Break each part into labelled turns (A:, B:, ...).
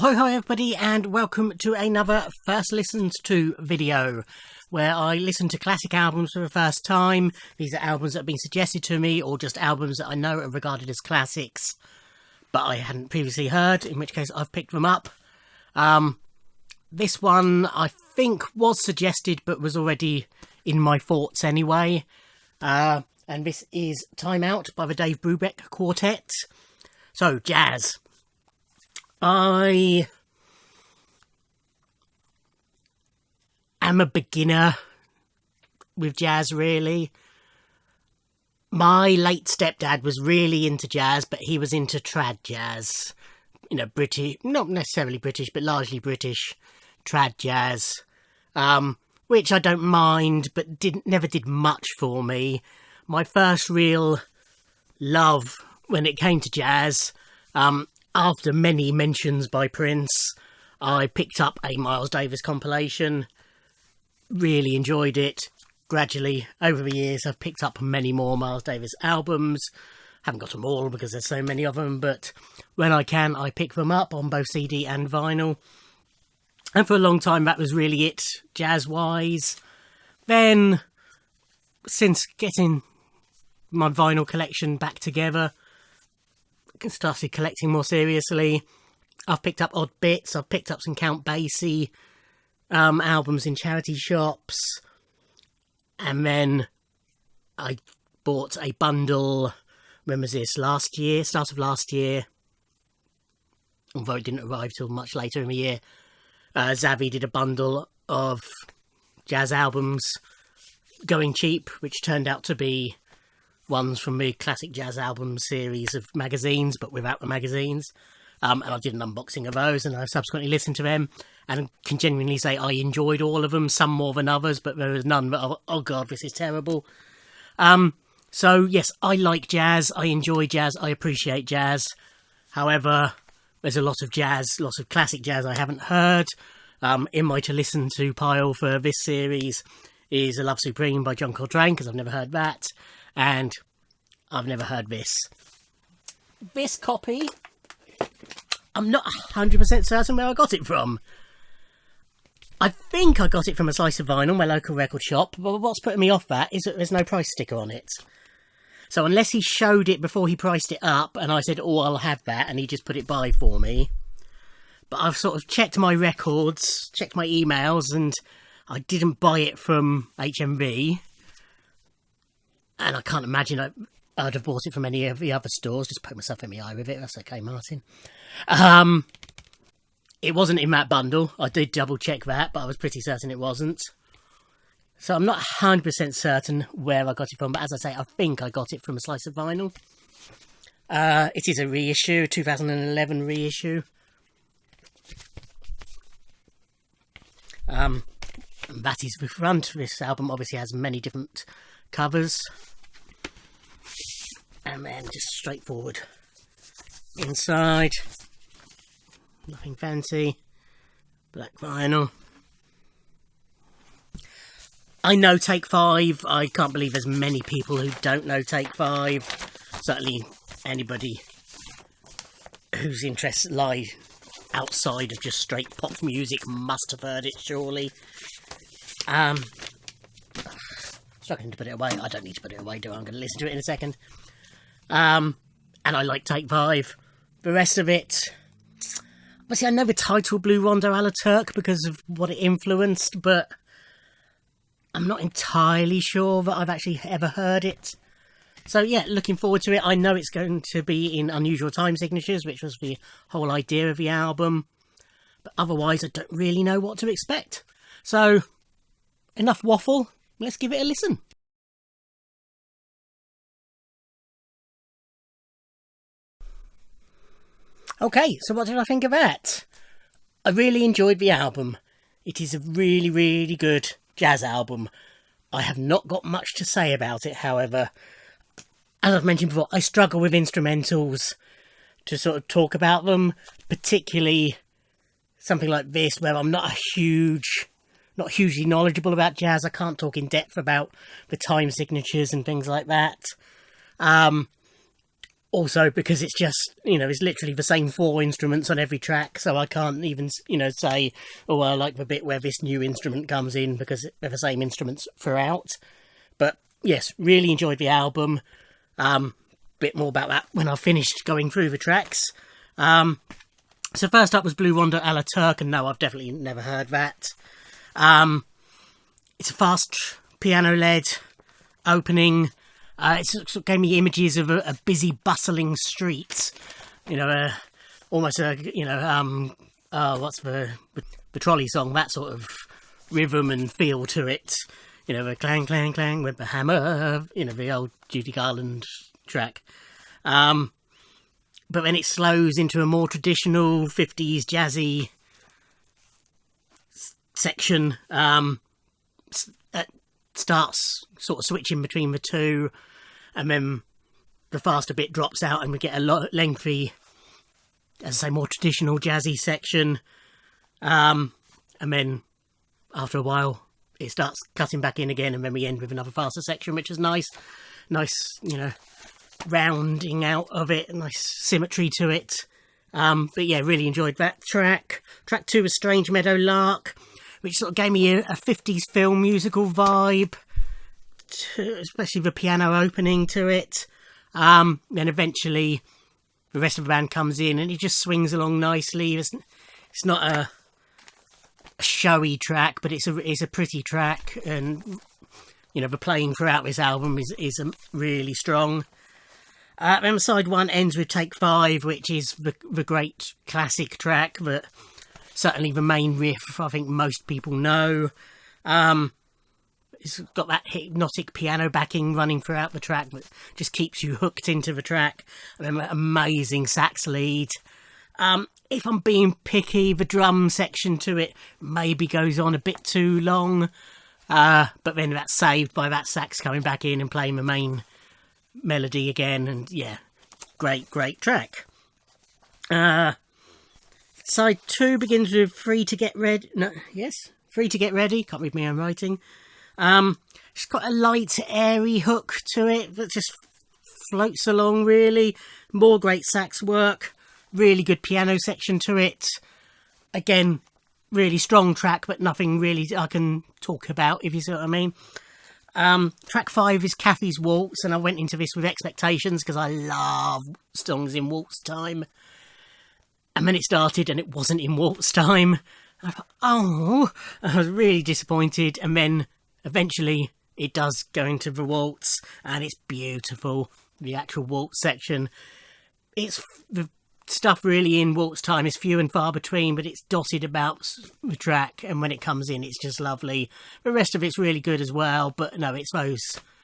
A: Ahoy hi everybody, and welcome to another First Listens To video where I listen to classic albums for the first time. These are albums that have been suggested to me or just albums that I know are regarded as classics but I hadn't previously heard, in which case I've picked them up. This one I think was suggested but was already in my thoughts anyway, and this is Time Out by the Dave Brubeck Quartet. So, jazz. I am a beginner with jazz, really. My late stepdad was really into jazz, but he was into trad jazz. You know, British, not necessarily British, but largely British trad jazz. Which I don't mind, but never did much for me. My first real love when it came to jazz, after many mentions by Prince, I picked up a Miles Davis compilation, really enjoyed it. Gradually, over the years, I've picked up many more Miles Davis albums. Haven't got them all because there's so many of them, but when I can, I pick them up on both CD and vinyl. And for a long time, that was really it, jazz-wise. Then, since getting my vinyl collection back together, started collecting more seriously. I've picked up odd bits. I've picked up some Count Basie albums in charity shops, and then I bought a bundle. When was this? Last year, start of last year, although it didn't arrive till much later in the year. Zavi did a bundle of jazz albums going cheap, which turned out to be ones from the classic jazz album series of magazines, but without the magazines. And I did an unboxing of those, and I subsequently listened to them, and can genuinely say I enjoyed all of them, some more than others, but there was none that, oh god, this is terrible. So yes, I like jazz, I enjoy jazz, I appreciate jazz. However, there's a lot of jazz, lots of classic jazz I haven't heard. In my to listen to pile for this series is A Love Supreme by John Coltrane, because I've never heard that. And I've never heard this. This copy, I'm not 100% certain where I got it from. I think I got it from a slice of vinyl, my local record shop, but what's putting me off that is that there's no price sticker on it. So unless he showed it before he priced it up, and I said, oh, I'll have that, and he just put it by for me. But I've sort of checked my records, checked my emails, and I didn't buy it from HMV. And I can't imagine I'd have bought it from any of the other stores. Just poke myself in the eye with it. That's okay, Martin. It wasn't in that bundle. I did double check that, but I was pretty certain it wasn't. So I'm not 100% certain where I got it from. But as I say, I think I got it from a slice of vinyl. It is a reissue, 2011 reissue. And that is the front. This album obviously has many different covers, and then just straightforward inside, nothing fancy, black vinyl. I know Take 5. I can't believe there's many people who don't know Take 5. Certainly anybody whose interests lie outside of just straight pop music must have heard it, surely. Struggling to put it away. I don't need to put it away, do I? I'm going to listen to it in a second. And I like Take 5. The rest of it, obviously I know the title Blue Rondo a la Turk because of what it influenced, but I'm not entirely sure that I've actually ever heard it. So yeah, looking forward to it. I know it's going to be in unusual time signatures, which was the whole idea of the album. But otherwise, I don't really know what to expect. So, enough waffle. Let's give it a listen. Okay, so what did I think of that? I really enjoyed the album. It is a really, really good jazz album. I have not got much to say about it, however. As I've mentioned before, I struggle with instrumentals to sort of talk about them, particularly something like this where I'm not hugely knowledgeable about jazz. I can't talk in depth about the time signatures and things like that. Also, because it's just, it's literally the same 4 instruments on every track, so I can't even, say, oh, I like the bit where this new instrument comes in, because they're the same instruments throughout. But yes, really enjoyed the album. Bit more about that when I finished going through the tracks. So first up was Blue Wander a la Turk, and no, I've definitely never heard that. It's a fast piano-led opening. It sort of gave me images of a busy, bustling street. Almost what's the trolley song? That sort of rhythm and feel to it. The clang, clang, clang with the hammer. The old Judy Garland track. But then it slows into a more traditional 50s jazzy section. It starts sort of switching between the two, and then the faster bit drops out and we get a lot lengthy, as I say, more traditional jazzy section. And then after a while it starts cutting back in again, and then we end with another faster section, which is nice, rounding out of it, nice symmetry to it. But yeah, really enjoyed that track. Track 2 was Strange Meadow, Lark, which sort of gave me a 50s film musical vibe, especially the piano opening to it. Then eventually the rest of the band comes in and it just swings along nicely. It's not a showy track, but it's a pretty track, and the playing throughout this album is really strong. Then side 1 ends with Take 5, which is the great classic track that certainly the main riff I think most people know. It's got that hypnotic piano backing running throughout the track that just keeps you hooked into the track. And then that amazing sax lead. If I'm being picky, the drum section to it maybe goes on a bit too long. But then that's saved by that sax coming back in and playing the main melody again. And yeah, great track. Side 2 begins with Free to Get Ready. Can't read my own writing. It's got a light, airy hook to it that just floats along, really. More great sax work. Really good piano section to it. Again, really strong track, but nothing really I can talk about, if you see what I mean. Track 5 is Kathy's Waltz, and I went into this with expectations because I love songs in waltz time. And then it started and it wasn't in waltz time. I thought, I was really disappointed. And then eventually it does go into the waltz, and it's beautiful. The actual waltz section. It's the stuff really in waltz time is few and far between, but it's dotted about the track, and when it comes in it's just lovely. The rest of it's really good as well, but no, it's those,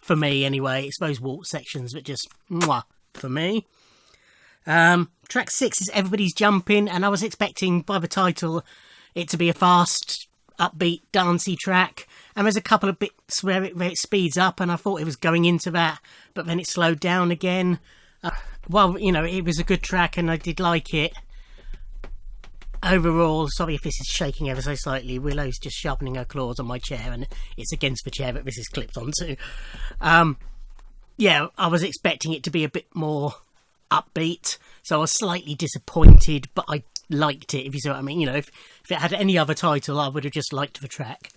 A: for me anyway, it's those waltz sections that just mwah for me. Track 6 is Everybody's Jumping, and I was expecting by the title it to be a fast, upbeat, dancey track, and there's a couple of bits where it speeds up, and I thought it was going into that, but then it slowed down again. It was a good track and I did like it. Overall, sorry if this is shaking ever so slightly, Willow's just sharpening her claws on my chair and it's against the chair that this is clipped onto. I was expecting it to be a bit more upbeat, so I was slightly disappointed, but I liked it, if you see what I mean. If it had any other title, I would have just liked the track.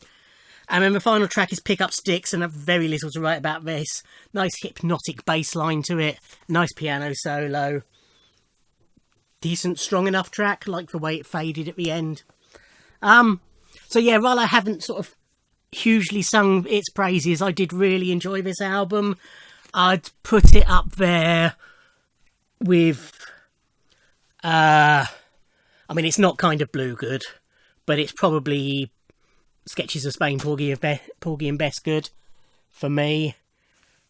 A: And then the final track is Pick Up Sticks, and I've very little to write about this. Nice hypnotic bass line to it. Nice piano solo. Decent, strong enough track, like the way it faded at the end. While I haven't sort of hugely sung its praises, I did really enjoy this album. I'd put it up there with... it's not Kind of Blue good, but it's probably... Sketches of Spain, Porgy and Bess good for me.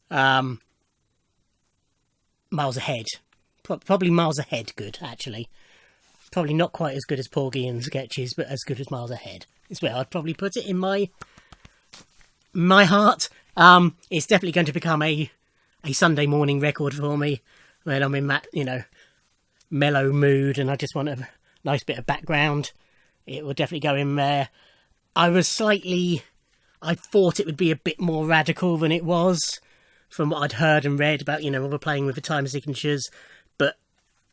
A: Miles ahead. Probably miles ahead good, actually. Probably not quite as good as Porgy and Sketches, but as good as miles ahead is where I'd probably put it in my heart. It's definitely going to become a Sunday morning record for me when I'm in that, mellow mood and I just want a nice bit of background. It will definitely go in there. I thought it would be a bit more radical than it was. from what I'd heard and read about, you know, overplaying with the time signatures, but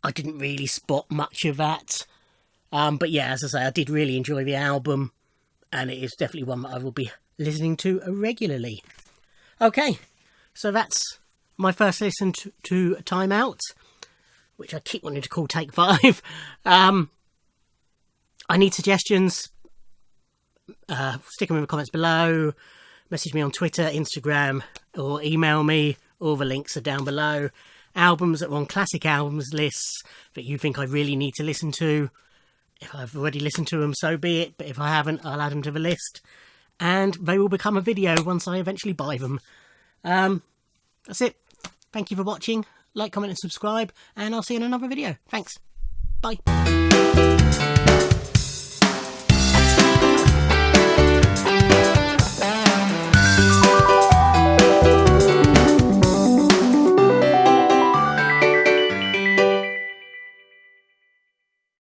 A: I didn't really spot much of that. But yeah, as I say, I did really enjoy the album, and it is definitely one that I will be listening to regularly. Okay, so that's my first listen to Time Out, which I keep wanting to call Take 5. I need suggestions. Stick them in the comments below. Message me on Twitter, Instagram, or email me. All the links are down below. Albums that are on classic albums lists that you think I really need to listen to. If I've already listened to them, so be it. But if I haven't, I'll add them to the list. And they will become a video once I eventually buy them. That's it. Thank you for watching. Like, comment and subscribe. And I'll see you in another video. Thanks. Bye.